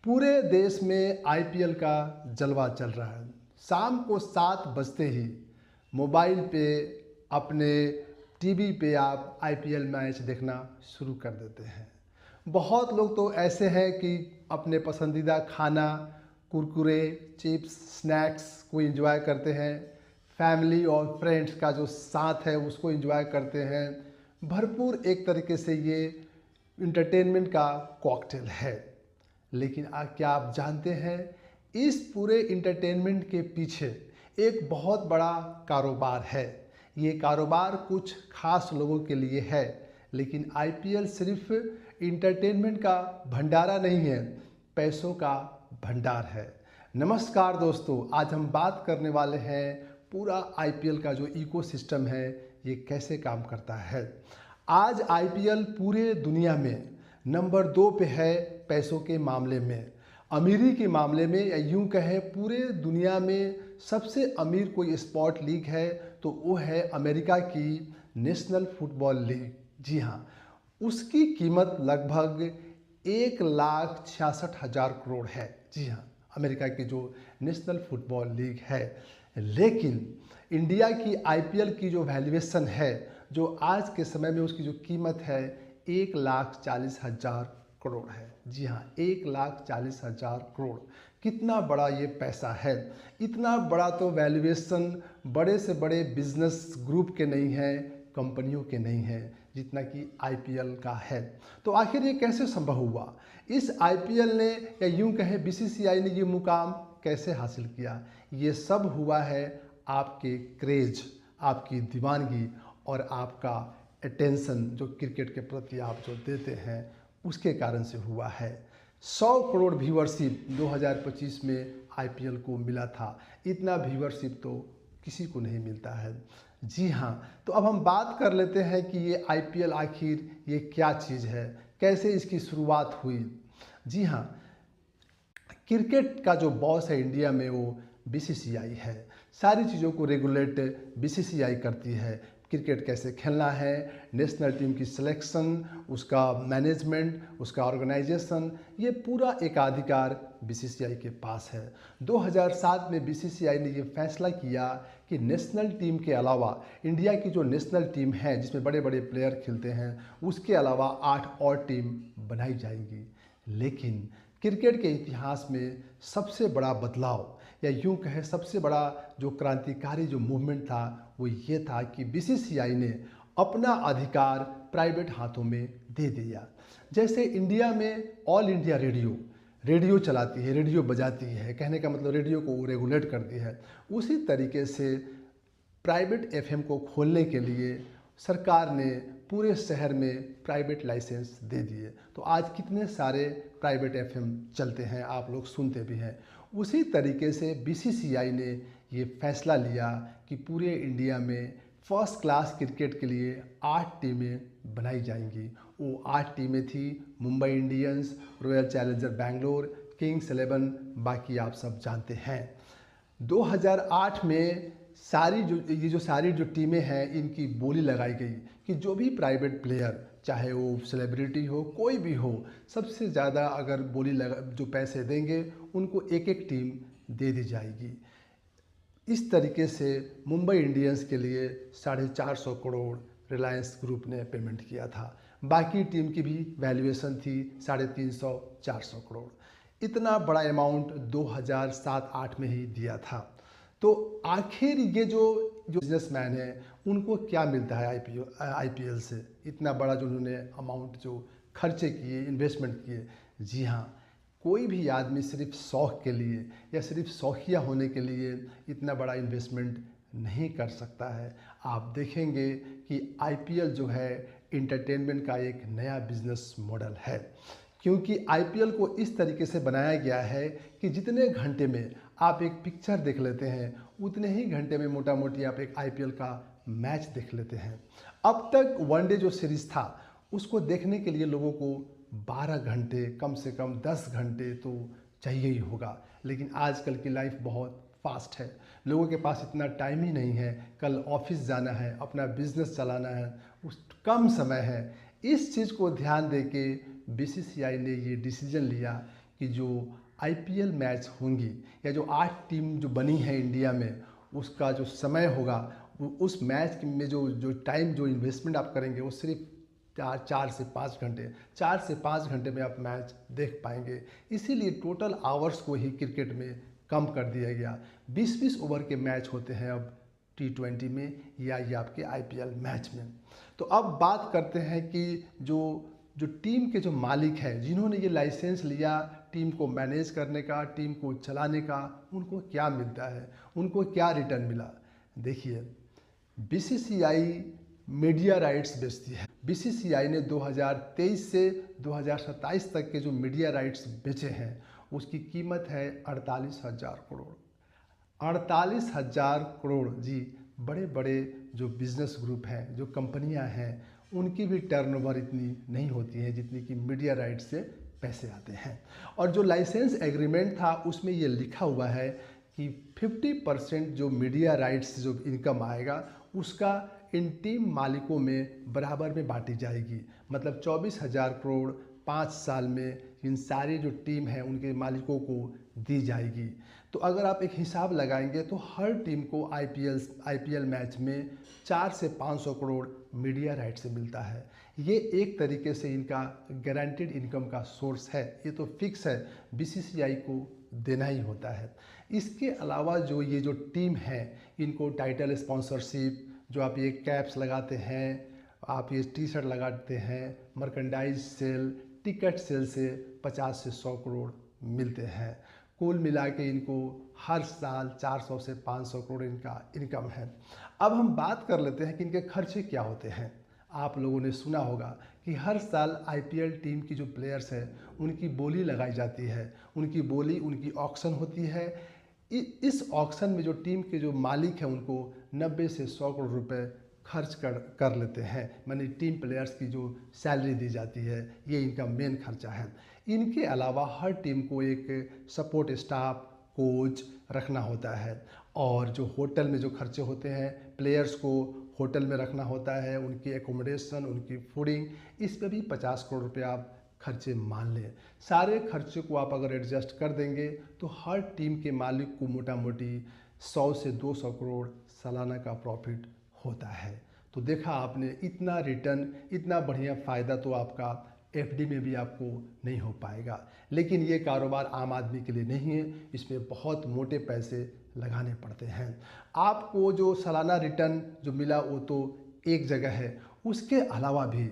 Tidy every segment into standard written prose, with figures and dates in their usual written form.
पूरे देश में आईपीएल का जलवा चल रहा है। शाम को 7 बजते ही मोबाइल पे अपने टीवी पे आप आईपीएल मैच देखना शुरू कर देते हैं। बहुत लोग तो ऐसे हैं कि अपने पसंदीदा खाना, कुरकुरे, चिप्स, स्नैक्स को एंजॉय करते हैं। फैमिली और फ्रेंड्स का जो साथ है उसको एंजॉय करते हैं। भरपूर एक तरीके से ये इंटरटेनमेंट का कॉकटेल है। लेकिन क्या आप जानते हैं, इस पूरे इंटरटेनमेंट के पीछे एक बहुत बड़ा कारोबार है। ये कारोबार कुछ खास लोगों के लिए है, लेकिन आईपीएल सिर्फ इंटरटेनमेंट का भंडारा नहीं है, पैसों का भंडार है। नमस्कार दोस्तों, आज हम बात करने वाले हैं पूरा आईपीएल का जो इकोसिस्टम है ये कैसे काम करता है। आज आईपीएल पूरे दुनिया में नंबर 2 पे है पैसों के मामले में, अमीरी के मामले में, या यूं कहें पूरे दुनिया में सबसे अमीर कोई स्पोर्ट लीग है तो वो है अमेरिका की नेशनल फुटबॉल लीग। जी हाँ, उसकी कीमत लगभग 1,66,000 करोड़ है। जी हाँ, अमेरिका की जो नेशनल फुटबॉल लीग है। लेकिन इंडिया की आईपीएल की जो वैल्यूएशन है, जो आज के समय में उसकी जो कीमत है 1,40,000 करोड़ है। जी हाँ, 1,40,000 करोड़। कितना बड़ा ये पैसा है। इतना बड़ा तो वैल्यूएशन बड़े से बड़े बिजनेस ग्रुप के नहीं है, कंपनियों के नहीं है, जितना कि आईपीएल का है। तो आखिर ये कैसे संभव हुआ? इस आईपीएल ने, या यूं कहें बीसीसीआई ने, ये मुकाम कैसे हासिल किया? ये सब हुआ है आपके क्रेज, आपकी दीवानगी और आपका अटेंशन जो क्रिकेट के प्रति आप जो देते हैं उसके कारण से हुआ है। 100 करोड़ व्यूअरशिप 2025 में आईपीएल को मिला था। इतना व्यूअरशिप तो किसी को नहीं मिलता है। जी हाँ, तो अब हम बात कर लेते हैं कि ये आईपीएल आखिर ये क्या चीज़ है, कैसे इसकी शुरुआत हुई। जी हाँ, क्रिकेट का जो बॉस है इंडिया में वो बीसीसीआई है। सारी चीज़ों को रेगुलेट बीसीसीआई करती है। क्रिकेट कैसे खेलना है, नेशनल टीम की सिलेक्शन, उसका मैनेजमेंट, उसका ऑर्गेनाइजेशन, ये पूरा एकाधिकार बीसीसीआई के पास है। 2007 में बीसीसीआई ने ये फैसला किया कि नेशनल टीम के अलावा इंडिया की जो नेशनल टीम है जिसमें बड़े बड़े प्लेयर खेलते हैं, उसके अलावा 8 और टीम बनाई जाएंगी। लेकिन क्रिकेट के इतिहास में सबसे बड़ा बदलाव, या यूं कहें सबसे बड़ा जो क्रांतिकारी जो मूवमेंट था, वो ये था कि बीसीसीआई ने अपना अधिकार प्राइवेट हाथों में दे दिया। जैसे इंडिया में ऑल इंडिया रेडियो चलाती है, रेडियो बजाती है, कहने का मतलब रेडियो को रेगुलेट करती है, उसी तरीके से प्राइवेट एफएम को खोलने के लिए सरकार ने पूरे शहर में प्राइवेट लाइसेंस दे दिए। तो आज कितने सारे प्राइवेट एफएम चलते हैं, आप लोग सुनते भी हैं। उसी तरीके से बीसीसीआई ने ये फैसला लिया कि पूरे इंडिया में फर्स्ट क्लास क्रिकेट के लिए 8 टीमें बनाई जाएंगी। वो 8 टीमें थी Mumbai Indians, royal challenger Bangalore, Kings 11, बाकी आप सब जानते हैं। 2008 में सारी जो टीमें हैं इनकी बोली लगाई गई कि जो भी प्राइवेट प्लेयर, चाहे वो सेलिब्रिटी हो, कोई भी हो, सबसे ज़्यादा अगर जो पैसे देंगे उनको एक टीम दे दी जाएगी। इस तरीके से मुंबई इंडियंस के लिए 450 करोड़ रिलायंस ग्रुप ने पेमेंट किया था। बाकी टीम की भी वैल्यूएशन थी 350-400 करोड़। इतना बड़ा अमाउंट 2007-8 में ही दिया था। तो आखिर ये जो बिजनेसमैन है उनको क्या मिलता है आईपीएल से? इतना बड़ा जो उन्होंने अमाउंट जो खर्चे किए, इन्वेस्टमेंट किए। जी हाँ, कोई भी आदमी सिर्फ शौक़ के लिए या सिर्फ शौकिया होने के लिए इतना बड़ा इन्वेस्टमेंट नहीं कर सकता है। आप देखेंगे कि आईपीएल जो है इंटरटेनमेंट का एक नया बिजनेस मॉडल है, क्योंकि आईपीएल को इस तरीके से बनाया गया है कि जितने घंटे में आप एक पिक्चर देख लेते हैं उतने ही घंटे में मोटा मोटी आप एक आईपीएल का मैच देख लेते हैं। अब तक वनडे जो सीरीज़ था उसको देखने के लिए लोगों को 12 घंटे, कम से कम 10 घंटे तो चाहिए ही होगा। लेकिन आजकल की लाइफ बहुत फास्ट है, लोगों के पास इतना टाइम ही नहीं है। कल ऑफिस जाना है, अपना बिजनेस चलाना है, उस कम समय है। इस चीज़ को ध्यान दे के बीसीसीआई ने ये डिसीजन लिया कि जो आईपीएल मैच होंगी या जो 8 टीम जो बनी है इंडिया में, उसका जो समय होगा, उस मैच में जो टाइम जो इन्वेस्टमेंट आप करेंगे वो सिर्फ 4 से 5 घंटे में आप मैच देख पाएंगे। इसीलिए टोटल आवर्स को ही क्रिकेट में कम कर दिया गया। 20-20 ओवर के मैच होते हैं अब T20 में या ये आपके आईपीएल मैच में। तो अब बात करते हैं कि जो जो टीम के जो मालिक हैं, जिन्होंने ये लाइसेंस लिया टीम को मैनेज करने का, टीम को चलाने का, उनको क्या मिलता है, उनको क्या रिटर्न मिला। देखिए, बीसीसीआई मीडिया राइट्स बेचती है। बीसीसीआई ने 2023 से 2027 तक के जो मीडिया राइट्स बेचे हैं उसकी कीमत है 48,000 करोड़। 48,000 करोड़ जी। बड़े बड़े जो बिजनेस ग्रुप हैं, जो कंपनियां हैं, उनकी भी टर्नओवर इतनी नहीं होती है जितनी कि मीडिया राइट से पैसे आते हैं। और जो लाइसेंस एग्रीमेंट था उसमें ये लिखा हुआ है कि 50% जो मीडिया राइट्स जो इनकम आएगा उसका इन टीम मालिकों में बराबर में बांटी जाएगी। मतलब 24,000 करोड़ 5 साल में इन सारी जो टीम है उनके मालिकों को दी जाएगी। तो अगर आप एक हिसाब लगाएंगे तो हर टीम को आईपीएल मैच में 400 से 500 करोड़ मीडिया राइट से मिलता है। ये एक तरीके से इनका गारंटीड इनकम का सोर्स है, ये तो फिक्स है, बीसीसीआई को देना ही होता है। इसके अलावा जो ये जो टीम है इनको टाइटल स्पॉन्सरशिप, जो आप ये कैप्स लगाते हैं, आप ये टी शर्ट लगाते हैं, मर्केंडाइज सेल, टिकट सेल से 50 से 100 करोड़ मिलते हैं। कुल मिला के इनको हर साल 400 से 500 करोड़ इनका इनकम है। अब हम बात कर लेते हैं कि इनके खर्चे क्या होते हैं। आप लोगों ने सुना होगा कि हर साल आईपीएल टीम की जो प्लेयर्स हैं उनकी बोली लगाई जाती है, उनकी बोली, उनकी ऑक्शन होती है। इस ऑक्शन में जो टीम के जो मालिक हैं उनको 90 से 100 करोड़ रुपए खर्च कर लेते हैं। माने टीम प्लेयर्स की जो सैलरी दी जाती है, ये इनका मेन खर्चा है। इनके अलावा हर टीम को एक सपोर्ट स्टाफ, कोच रखना होता है। और जो होटल में जो खर्चे होते हैं, प्लेयर्स को होटल में रखना होता है, उनकी एकोमोडेशन, उनकी फूडिंग, इस पे भी 50 करोड़ रुपये आप खर्चे मान लें। सारे खर्चे को आप अगर एडजस्ट कर देंगे तो हर टीम के मालिक को मोटा मोटी 100 से 200 करोड़ सालाना का प्रॉफिट होता है। तो देखा आपने, इतना रिटर्न, इतना बढ़िया फ़ायदा तो आपका एफडी में भी आपको नहीं हो पाएगा। लेकिन ये कारोबार आम आदमी के लिए नहीं है, इसमें बहुत मोटे पैसे लगाने पड़ते हैं। आपको जो सालाना रिटर्न जो मिला वो तो एक जगह है, उसके अलावा भी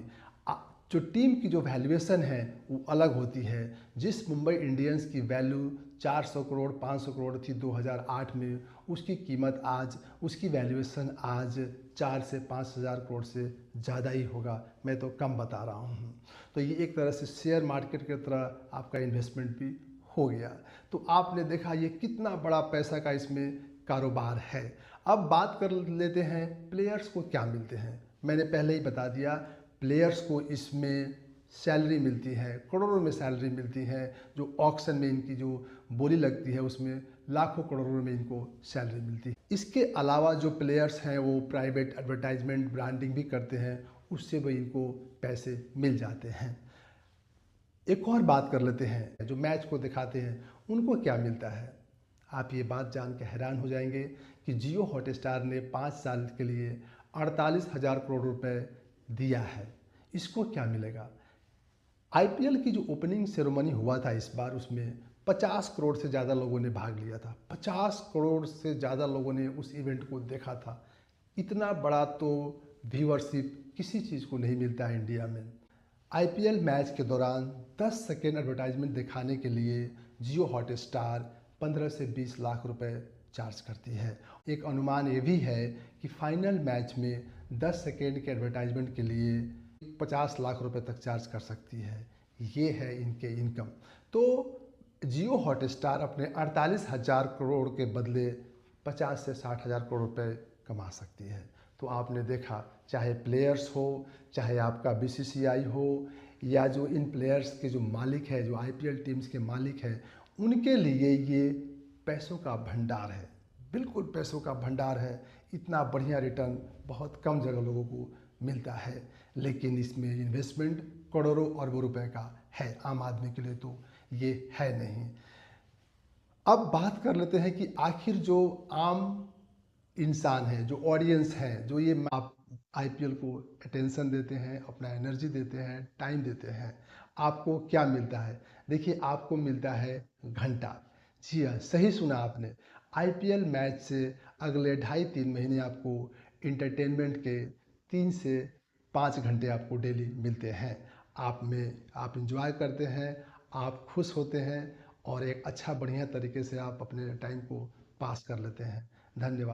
जो टीम की जो वैल्यूएशन है वो अलग होती है। जिस मुंबई इंडियंस की वैल्यू 400 करोड़ 500 करोड़ थी 2008 में, उसकी कीमत आज, उसकी वैल्यूएशन आज 4 से 5,000 करोड़ से ज़्यादा ही होगा। मैं तो कम बता रहा हूँ। तो ये एक तरह से शेयर मार्केट की तरह आपका इन्वेस्टमेंट भी हो गया। तो आपने देखा ये कितना बड़ा पैसा का इसमें कारोबार है। अब बात कर लेते हैं प्लेयर्स को क्या मिलते हैं। मैंने पहले ही बता दिया, प्लेयर्स को इसमें सैलरी मिलती है, करोड़ों में सैलरी मिलती है। जो ऑक्शन में इनकी जो बोली लगती है उसमें लाखों करोड़ों में इनको सैलरी मिलती है। इसके अलावा जो प्लेयर्स हैं वो प्राइवेट एडवर्टाइजमेंट, ब्रांडिंग भी करते हैं, उससे भी इनको पैसे मिल जाते हैं। एक और बात कर लेते हैं, जो मैच को दिखाते हैं उनको क्या मिलता है। आप ये बात जान के हैरान हो जाएंगे कि जियो हॉटस्टार ने 5 साल के लिए 48,000 करोड़ रुपए दिया है। इसको क्या मिलेगा। आईपीएल की जो ओपनिंग सेरेमनी हुआ था इस बार, उसमें 50 करोड़ से ज़्यादा लोगों ने भाग लिया था। 50 करोड़ से ज़्यादा लोगों ने उस इवेंट को देखा था। इतना बड़ा तो व्यूअरशिप किसी चीज़ को नहीं मिलता है इंडिया में। आईपीएल मैच के दौरान 10 सेकेंड एडवर्टाइजमेंट दिखाने के लिए जियो हॉटस्टार 15 से 20 लाख रुपए चार्ज करती है। एक अनुमान ये भी है कि फाइनल मैच में 10 सेकेंड के एडवर्टाइजमेंट के लिए 50 लाख रुपए तक चार्ज कर सकती है। ये है इनके इनकम। तो जियो हॉटस्टार अपने 48,000 करोड़ के बदले 50 से 60,000 करोड़ रुपए कमा सकती है। तो आपने देखा, चाहे प्लेयर्स हो, चाहे आपका बीसीसीआई हो, या जो इन प्लेयर्स के जो मालिक है, जो आईपीएल टीम्स के मालिक हैं, उनके लिए ये पैसों का भंडार है। बिल्कुल पैसों का भंडार है। इतना बढ़िया रिटर्न बहुत कम जगह लोगों को मिलता है। लेकिन इसमें इन्वेस्टमेंट करोड़ों अरबों रुपए का है। आम आदमी के लिए तो ये है नहीं। अब बात कर लेते हैं कि आखिर जो आम इंसान है, जो ऑडियंस है, जो ये आप आईपीएल को अटेंशन देते हैं, अपना एनर्जी देते हैं, टाइम देते हैं, आपको क्या मिलता है? देखिए, आपको मिलता है घंटा। जी हाँ, सही सुना आपने। आईपीएल मैच से अगले ढाई 3 महीने आपको इंटरटेनमेंट के 3 से 5 घंटे आपको डेली मिलते हैं। आप इंजॉय करते हैं, आप खुश होते हैं और एक अच्छा बढ़िया तरीके से आप अपने टाइम को पास कर लेते हैं। धन्यवाद।